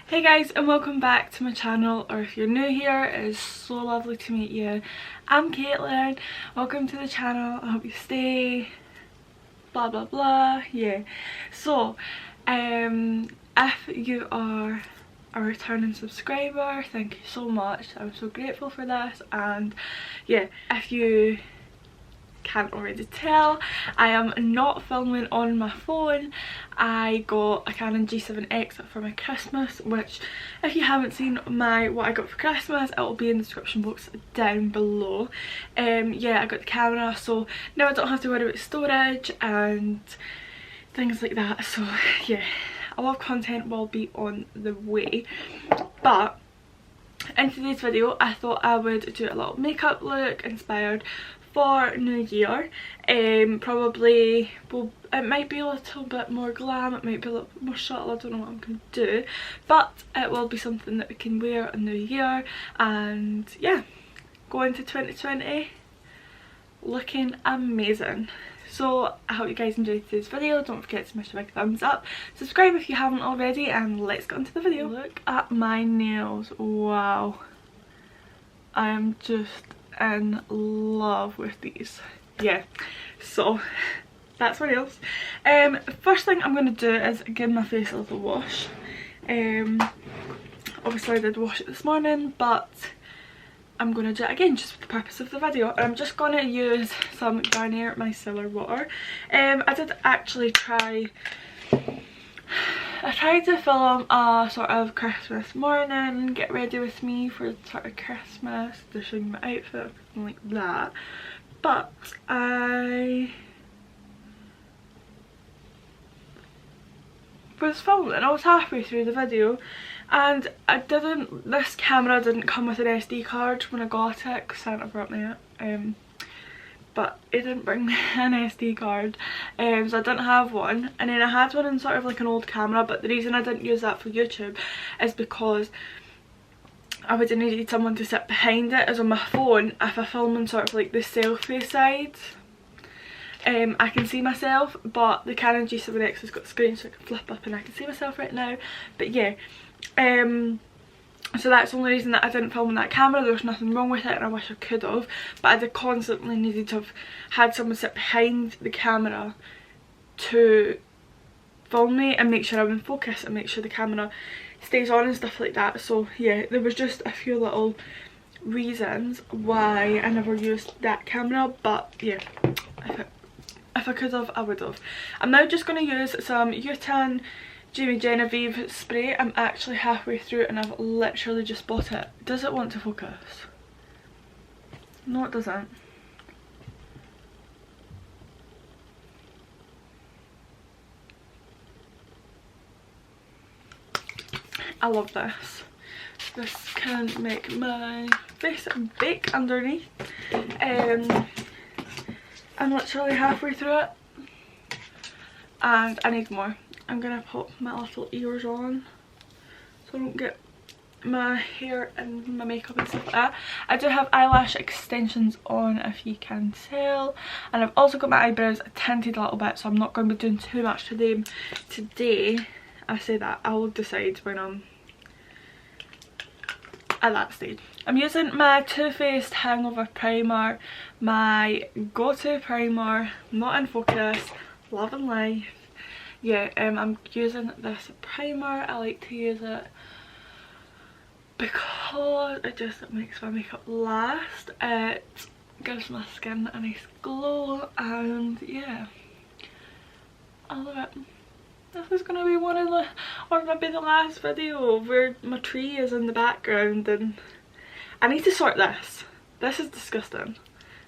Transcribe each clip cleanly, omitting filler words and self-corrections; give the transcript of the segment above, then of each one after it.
Hey guys, and welcome back to my channel, or if you're new here, it is so lovely to meet you. I'm Caitlin, welcome to the channel, I hope you stay, blah blah blah, yeah. So, if you are a returning subscriber, thank you so much, I'm so grateful for this. And yeah, if you can't already tell, I am not filming on my phone. I got a Canon G7X for my Christmas, which if you haven't seen what I got for Christmas, it will be in the description box down below. Yeah, I got the camera, so now I don't have to worry about storage and things like that. So yeah, a lot of content will be on the way. But in today's video, I thought I would do a little makeup look inspired for New Year. Probably, well, it might be a little bit more glam, it might be a little bit more subtle, I don't know what I'm going to do, but it will be something that we can wear on New Year, and yeah, go into 2020 looking amazing. So I hope you guys enjoyed today's video. Don't forget to smash a big thumbs up, subscribe if you haven't already, and let's get into the video. Look at my nails, wow, I am just in love with these. Yeah, so that's what else. First thing I'm going to do is give my face a little wash. Obviously I did wash it this morning, but I'm going to do it again just for the purpose of the video. And I'm just going to use some Garnier Micellar Water. I did actually I tried to film a sort of Christmas morning, get ready with me for sort of Christmas, to show you my outfit, something like that. But I was filming and I was halfway through the video, and this camera didn't come with an SD card when I got it, because Santa brought me it. But it didn't bring me an SD card, so I didn't have one. And then I had one in sort of like an old camera, but the reason I didn't use that for YouTube is because I would have needed someone to sit behind it, as on my phone, if I film on sort of like the selfie side, I can see myself, but the Canon G7X has got a screen so I can flip up and I can see myself right now. But yeah, so that's the only reason that I didn't film on that camera. There's nothing wrong with it and I wish I could have, but I did constantly needed to have had someone sit behind the camera to film me and make sure I'm in focus and make sure the camera stays on and stuff like that. So yeah, there was just a few little reasons why I never used that camera, but yeah, if I could have, I would have. I'm now just going to use some Utan Jamie Genevieve spray. I'm actually halfway through and I've literally just bought it. Does it want to focus? No, it doesn't. I love this. This can make my face bake underneath. I'm literally halfway through it and I need more. I'm gonna put my little ears on so I don't get my hair and my makeup and stuff like that. I do have eyelash extensions on, if you can tell, and I've also got my eyebrows tinted a little bit, so I'm not going to be doing too much to them today. I say that, I will decide when I'm at that stage. I'm using my Too Faced Hangover Primer, my go-to primer, not in focus, Love and Life. Yeah, I'm using this primer. I like to use it because it just makes my makeup last. It gives my skin a nice glow, and yeah, I love it. This is gonna be one of the, or maybe the last video where my tree is in the background, and I need to sort this. This is disgusting.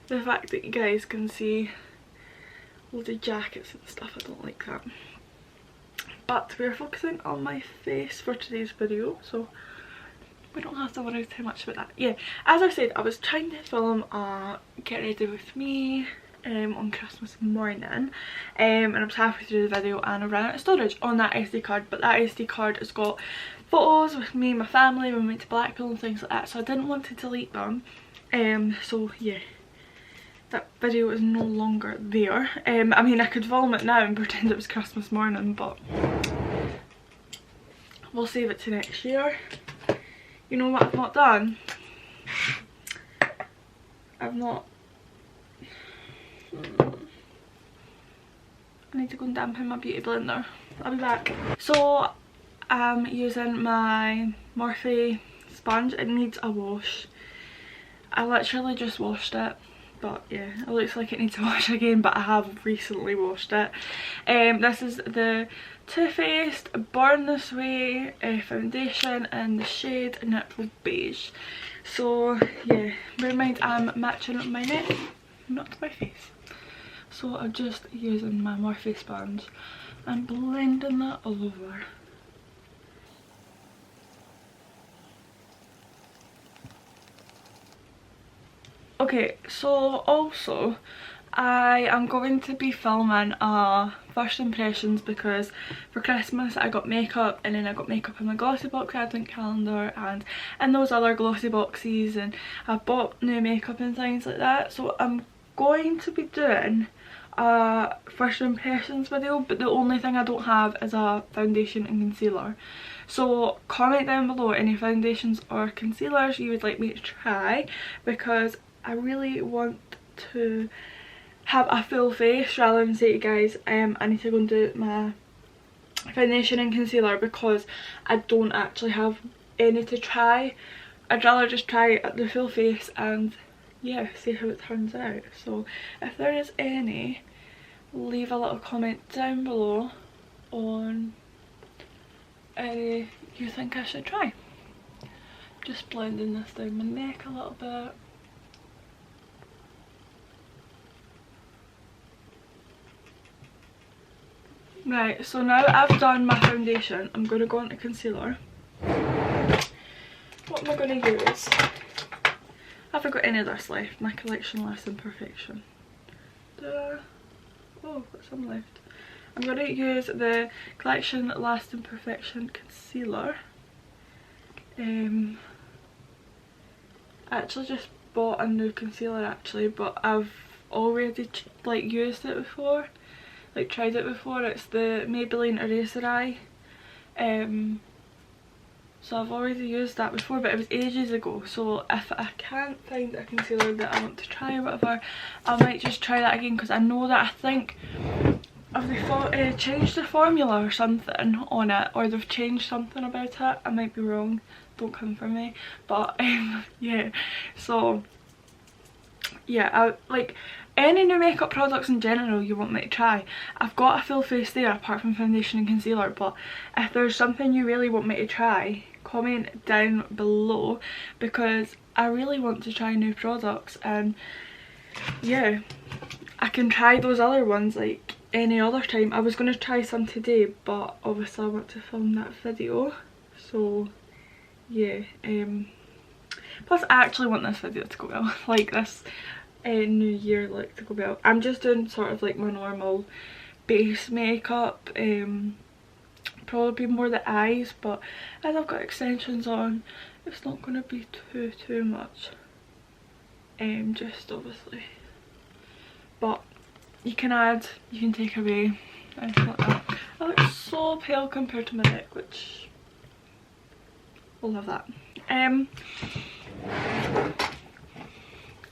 The fact that you guys can see all the jackets and stuff, I don't like that. But we're focusing on my face for today's video, so we don't have to worry too much about that. Yeah, as I said, I was trying to film a get ready with me on Christmas morning, and I was halfway through the video and I ran out of storage on that SD card, but that SD card has got photos with me and my family when we went to Blackpool and things like that, so I didn't want to delete them. So yeah, that video is no longer there. I mean, I could film it now and pretend it was Christmas morning, but we'll save it to next year. You know what I've not done? I've not... I need to go and dampen my beauty blender. I'll be back. So I'm using my Morphe sponge. It needs a wash. I literally just washed it, but yeah, it looks like it needs a wash again, but I have recently washed it. This is the Too Faced Born This Way foundation in the shade Neutral Beige. So yeah, bear in mind I'm matching my neck, not my face. So I'm just using my Morphe sponge and blending that all over. Okay, so also I am going to be filming a first impressions because for Christmas I got makeup, and then I got makeup in my glossy box advent calendar and in those other glossy boxes, and I've bought new makeup and things like that. So I'm going to be doing a first impressions video, but the only thing I don't have is a foundation and concealer. So comment down below any foundations or concealers you would like me to try, because I really want to have a full face rather than say to you guys I need to go and do my foundation and concealer, because I don't actually have any to try. I'd rather just try the full face and yeah, see how it turns out. So if there is any, leave a little comment down below on any you think I should try. Just blending this down my neck a little bit. Right, so now I've done my foundation, I'm going to go into concealer. What am I going to use? I haven't got any of this left. My collection lasts in perfection. Oh, I've got some left. I'm going to use the Collection Last in Perfection concealer. I actually just bought a new concealer actually, but I've already like used it before. Like tried it before. It's the Maybelline Eraser Eye. So I've already used that before, but it was ages ago. So if I can't find a concealer that I want to try or whatever, I might just try that again, because I know that I think if they changed the formula or something on it, or they've changed something about it. I might be wrong, don't come for me, but yeah. So yeah, I like any new makeup products in general you want me to try. I've got a full face there apart from foundation and concealer, but if there's something you really want me to try, comment down below, because I really want to try new products. And yeah, I can try those other ones like any other time. I was going to try some today, but obviously I want to film that video, so yeah. Plus I actually want this video to go well, like this new year look to go well. I'm just doing sort of like my normal base makeup, probably more the eyes, but as I've got extensions on, it's not going to be too much, just obviously, but you can add, you can take away, anything like that. I look so pale compared to my neck, which we'll have that.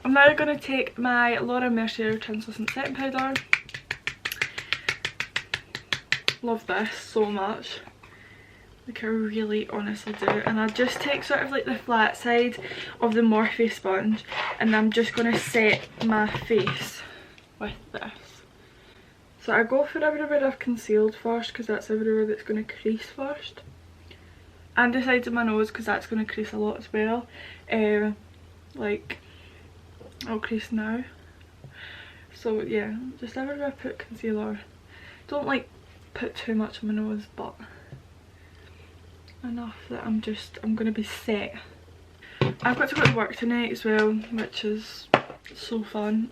I'm now going to take my Laura Mercier translucent setting powder. Love this so much, like I really honestly do. And I just take sort of like the flat side of the Morphe sponge, and I'm just going to set my face with this. So I go for everywhere I've concealed first, because that's everywhere that's going to crease first, and the sides of my nose, because that's going to crease a lot as well. Like I'll crease now. So yeah, just everywhere I put concealer. Don't like put too much on my nose, but enough that I'm going to be set. I've got to go to work tonight as well, which is so fun.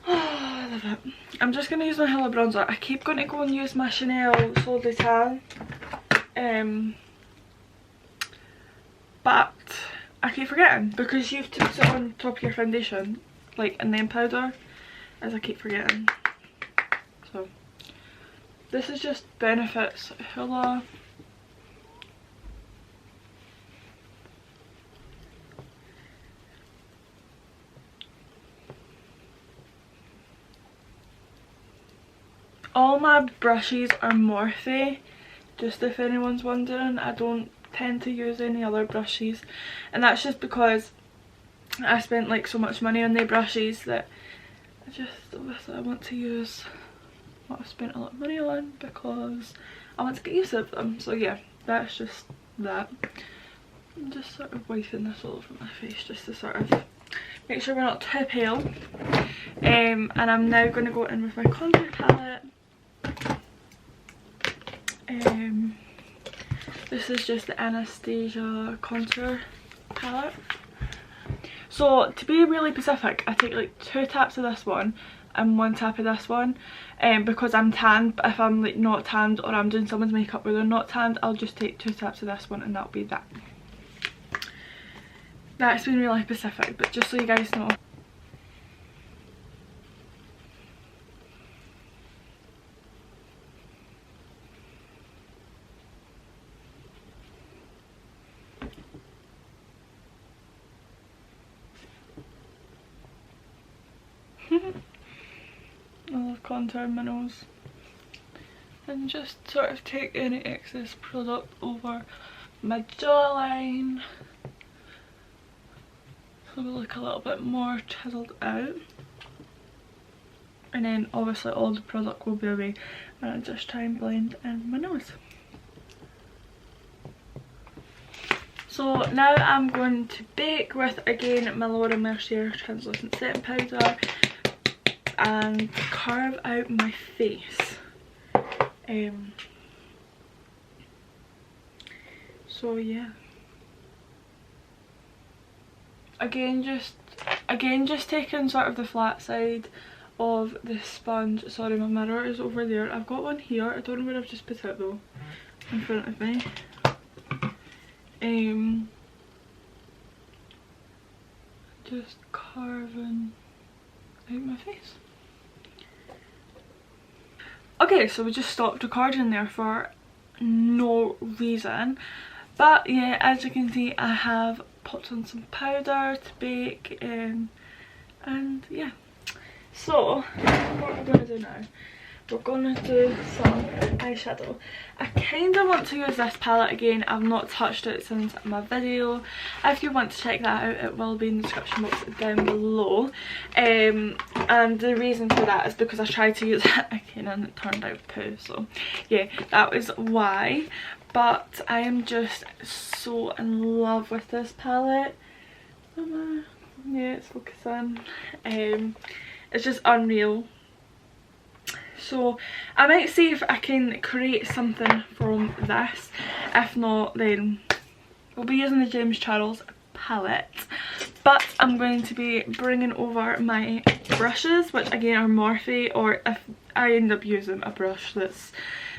I love it. I'm just going to use my Hella bronzer. I keep going to go and use my Chanel Sol de Tan, but I keep forgetting, because you have to put it on top of your foundation, like, and then powder, as I keep forgetting. So This is just Benefits Hoola. All my brushes are Morphe, just if anyone's wondering. I don't tend to use any other brushes, and that's just because I spent like so much money on the brushes that I want to use what I've spent a lot of money on because I want to get use of them. So yeah, that's just that. I'm just sort of wiping this all over my face just to sort of make sure we're not too pale. And I'm now going to go in with my contour palette. This is just the Anastasia contour palette. So to be really specific, I take like 2 taps of this one and 1 tap of this one, because I'm tanned. But if I'm like not tanned, or I'm doing someone's makeup where they're not tanned, I'll just take 2 taps of this one and that'll be that. That's been really specific, but just so you guys know. I love contouring my nose. And just sort of take any excess product over my jawline so we look a little bit more chiseled out. And then obviously all the product will be away and I just try and blend in my nose. So now I'm going to bake with, again, my Laura Mercier translucent setting powder and carve out my face. So yeah, again just taking sort of the flat side of the sponge. Sorry, my mirror is over there. I've got one here, I don't know where I've just put it though, in front of me. Just carving out my face. Okay, so we just stopped recording there for no reason, but yeah, as you can see I have popped on some powder to bake, and yeah. So what we're going to do now, we're going to do some eyeshadow. I kind of want to use this palette again. I've not touched it since my video. If you want to check that out, it will be in the description box down below. And the reason for that is because I tried to use it again and it turned out poo. So yeah, that was why. But I am just so in love with this palette. Yeah, it's focusing. It's just unreal. So I might see if I can create something from this. If not, then we'll be using the James Charles palette. But I'm going to be bringing over my brushes, which again are Morphe, or if I end up using a brush that's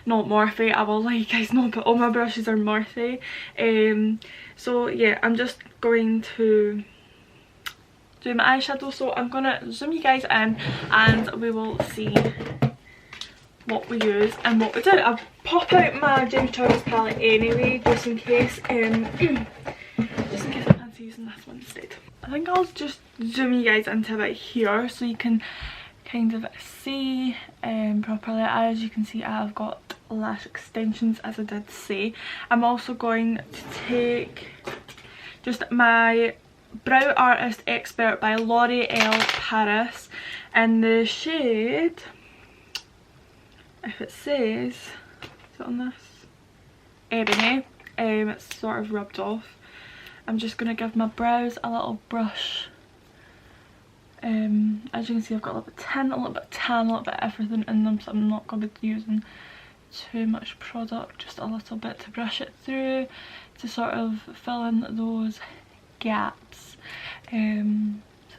not Morphe, I will let you guys know, but all my brushes are Morphe. So yeah, I'm just going to do my eyeshadow. So I'm gonna zoom you guys in and we will see what we use and what we do. I'll pop out my James Charles palette anyway, just in case I fancy using this one instead. I think I'll just zoom you guys into about here so you can kind of see properly. As you can see, I've got lash extensions, as I did say. I'm also going to take just my Brow Artist Expert by L'Oreal Paris in the shade, if it says, is it on this? Ebony. It's sort of rubbed off. I'm just going to give my brows a little brush. As you can see, I've got a little bit of tint, a little bit of tan, a little bit of everything in them, so I'm not going to be using too much product, just a little bit to brush it through to sort of fill in those gaps. So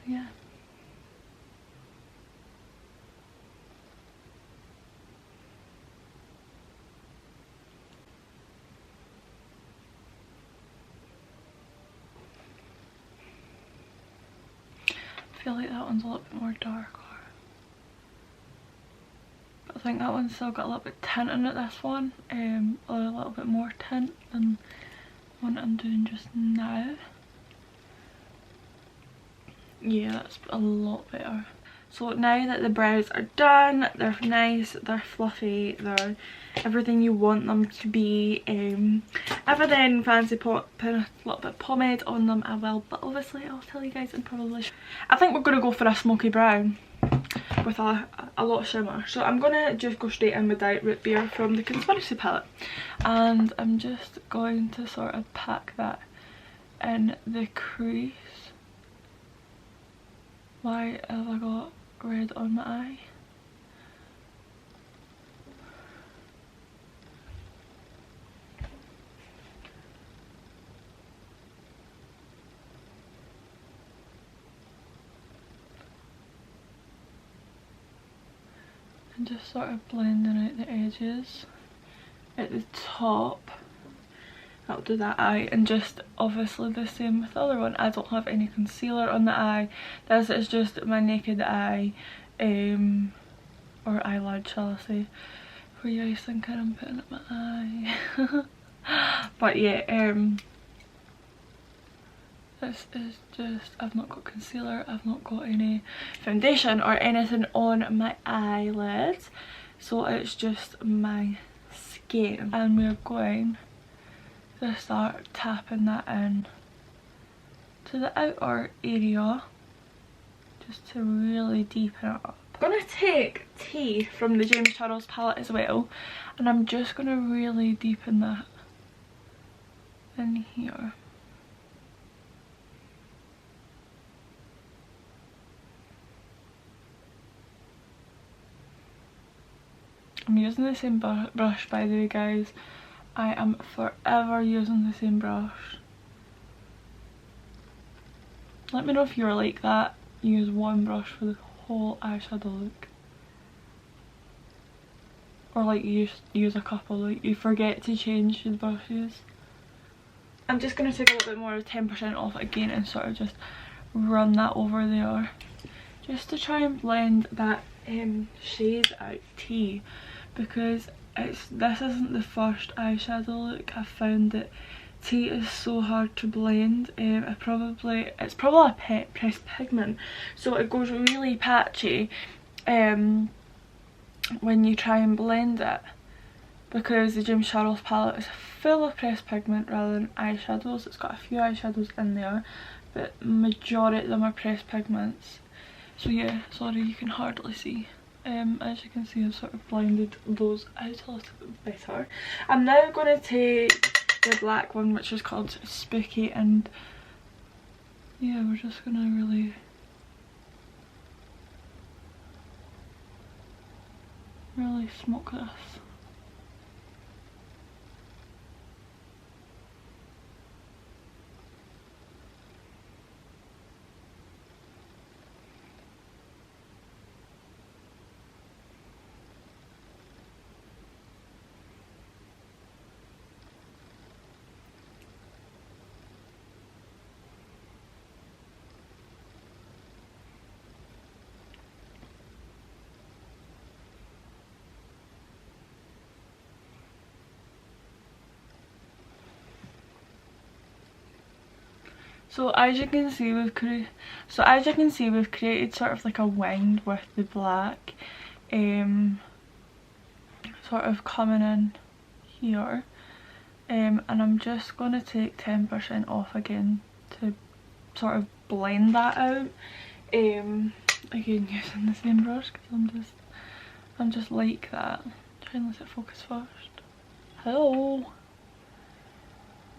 yeah. I feel like that one's a little bit more darker, but I think that one's still got a little bit tint in it, this one. A little bit more tint than the one I'm doing just now. Yeah, that's a lot better. So now that the brows are done, they're nice, they're fluffy, they're everything you want them to be. If I then fancy putting a little bit of pomade on them, I will, but obviously I'll tell you guys in probably. I think we're going to go for a smoky brown with a lot of shimmer. So I'm going to just go straight in with Diet Root Beer from the Conspiracy palette. And I'm just going to sort of pack that in the crease. Why have I got red on my eye? And just sort of blending out the edges at the top. I'll do that eye, and just obviously the same with the other one. I don't have any concealer on the eye. This is just my naked eye, or eyelid shall I say, for you guys thinking I'm putting up my eye. But yeah, this is just, I've not got concealer, I've not got any foundation or anything on my eyelids, so it's just my skin. And we're going to start tapping that in to the outer area just to really deepen it up. I'm going to take Tea from the James Charles palette as well, and I'm just going to really deepen that in here. I'm using the same brush, by the way, guys. I am forever using the same brush. Let me know if you're like that. Use one brush for the whole eyeshadow look. Or like you use a couple, like you forget to change the brushes. I'm just going to take a little bit more of 10% off again and sort of just run that over there. Just to try and blend that shade out, Tea. Because this isn't the first eyeshadow look I've found that Tea is so hard to blend. It's probably a pressed pigment, so it goes really patchy when you try and blend it, because the James Charles palette is full of pressed pigment rather than eyeshadows. It's got a few eyeshadows in there, but majority of them are pressed pigments. So yeah, sorry you can hardly see. As you can see, I've sort of blended those out a little bit better. I'm now going to take the black one, which is called Spooky, and yeah, we're just going to really smoke this. So as you can see, we've created sort of like a wing with the black, sort of coming in here, and I'm just going to take 10% off again to sort of blend that out. Again, using the same brush because I'm just like that. Try and let it focus first. Hello.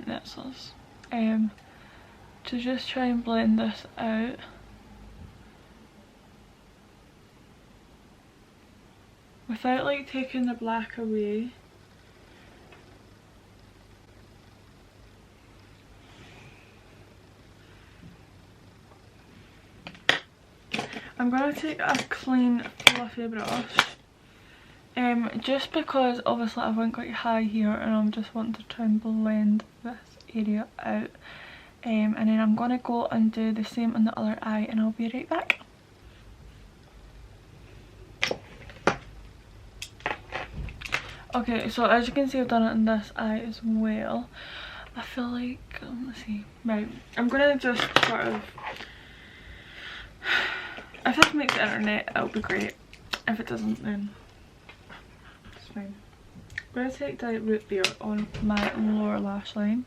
That's us. To just try and blend this out. Without like taking the black away. I'm going to take a clean fluffy brush. Just because obviously I went quite high here and I'm just wanting to try and blend this area out. And then I'm going to go and do the same on the other eye, and I'll be right back. Okay, so as you can see I've done it in this eye as well. I feel like, let's see, right, I'm gonna just sort of, if this makes the internet it'll be great, if it doesn't then it's fine. I'm gonna take the root beer on my lower lash line.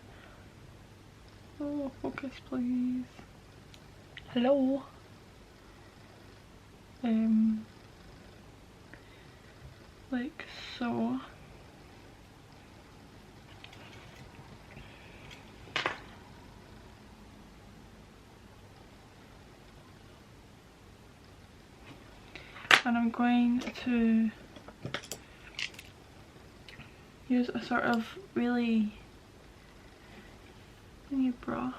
Oh, focus please. Hello. Like so. And I'm going to use a sort of really mini brush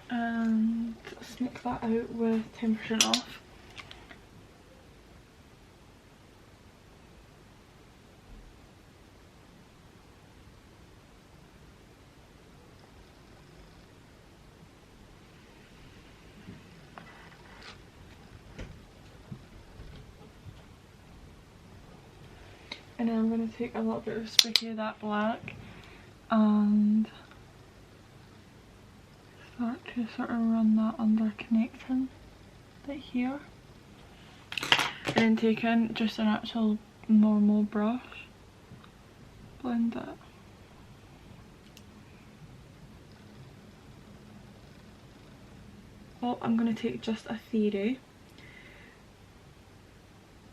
and sneak that out with 10% off. And then I'm going to take a little bit of Spiky of that black and start to sort of run that under connecting right here. And then take in just an actual normal brush, blend it. Oh, I'm going to take just a Theory.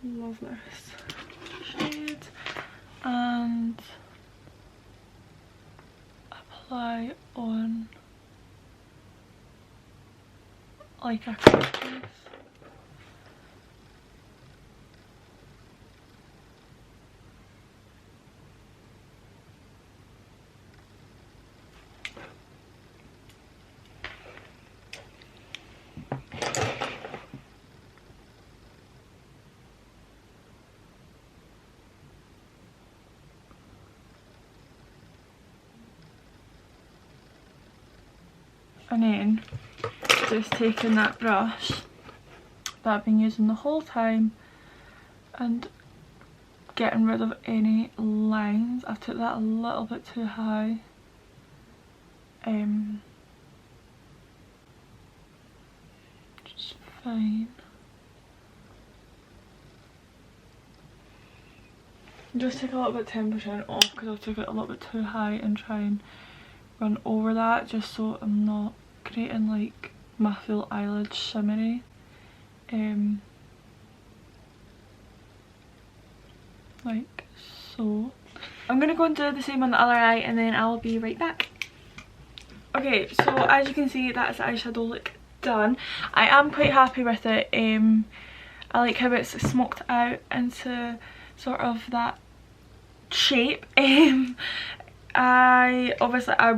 Love this shade. And apply on like a crease. And then just taking that brush that I've been using the whole time and getting rid of any lines. I took that a little bit too high. Just fine. Just take a little bit 10% off because I took it a little bit too high and try and run over that just so I'm not creating like my full eyelid shimmery. Like so. I'm gonna go and do the same on the other eye and then I'll be right back. Okay, so as you can see that's the eyeshadow look done. I am quite happy with it. I like how it's smoked out into sort of that shape. I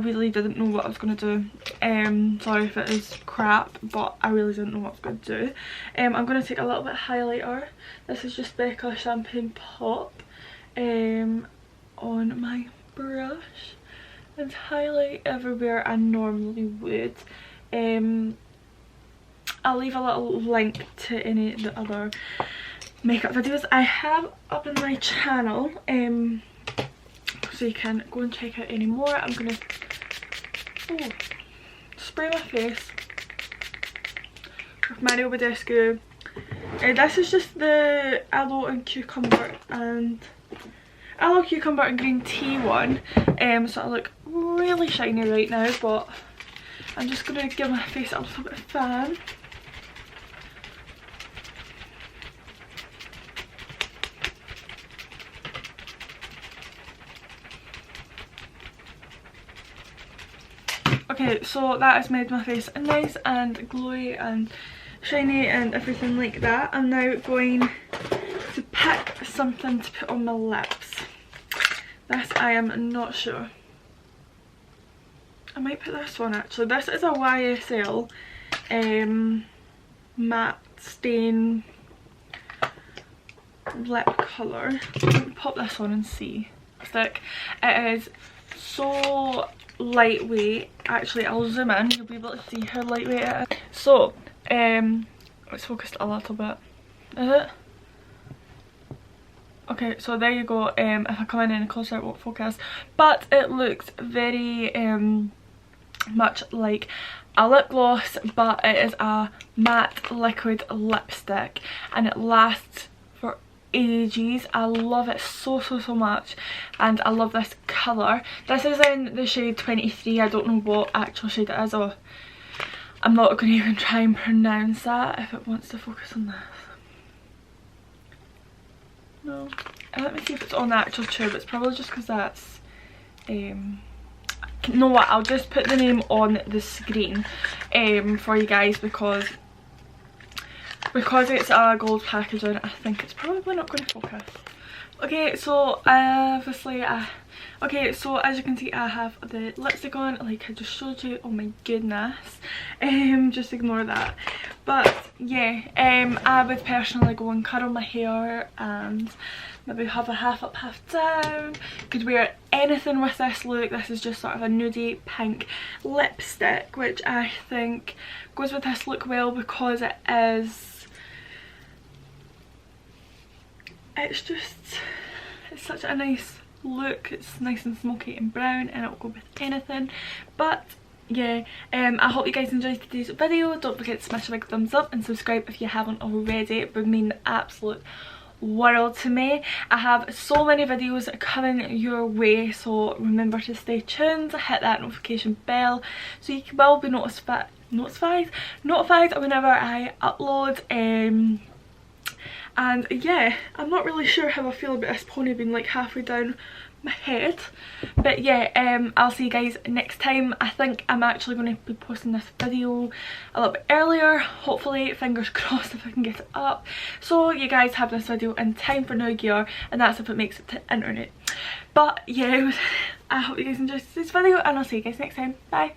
really didn't know what I was going to do. Sorry if it is crap, but I really didn't know what I was going to do. I'm going to take a little bit of highlighter. This is just Becca Champagne Pop on my brush and highlight everywhere I normally would. I'll leave a little link to any of the other makeup videos I have up on my channel. So you can go and check out any more. I'm gonna spray my face with Mario Badescu. This is just the aloe cucumber and green tea one. So I look really shiny right now, but I'm just gonna give my face a little bit of fan. Okay, so that has made my face nice and glowy and shiny and everything like that. I'm now going to pick something to put on my lips. This I am not sure. I might put this one actually. This is a YSL matte stain lip colour. Let me pop this on and see. Stick. It is so lightweight. Actually, I'll zoom in, you'll be able to see how lightweight it is. So it's focused a little bit. Is it? Okay, so there you go. If I come in any closer it won't focus, but it looks very much like a lip gloss, but it is a matte liquid lipstick and it lasts for ages. I love it so much, and I love this colour. This is in the shade 23. I don't know what actual shade it is, or I'm not going to even try and pronounce that if it wants to focus on this. No. And let me see if it's on the actual tube. It's probably just because that's you know what, I'll just put the name on the screen for you guys, because it's a gold packaging, I think it's probably not going to focus. Okay, so obviously okay, so as you can see I have the lipstick on like I just showed you. Oh my goodness, just ignore that. But yeah, I would personally go and curl my hair and maybe have a half up half down. Could wear anything with this look. This is just sort of a nudie pink lipstick, which I think goes with this look well, because it's such a nice look. It's nice and smoky and brown, and it'll go with anything. But yeah, I hope you guys enjoyed today's video. Don't forget to smash a big thumbs up and subscribe if you haven't already. It would mean the absolute world to me. I have so many videos coming your way, so remember to stay tuned, hit that notification bell so you will be notified whenever I upload. And yeah, I'm not really sure how I feel about this pony being like halfway down my head, but yeah, I'll see you guys next time. I think I'm actually going to be posting this video a little bit earlier, hopefully, fingers crossed, if I can get it up, so you guys have this video in time for New Year, and that's if it makes it to internet. But yeah, I hope you guys enjoyed this video, and I'll see you guys next time. Bye.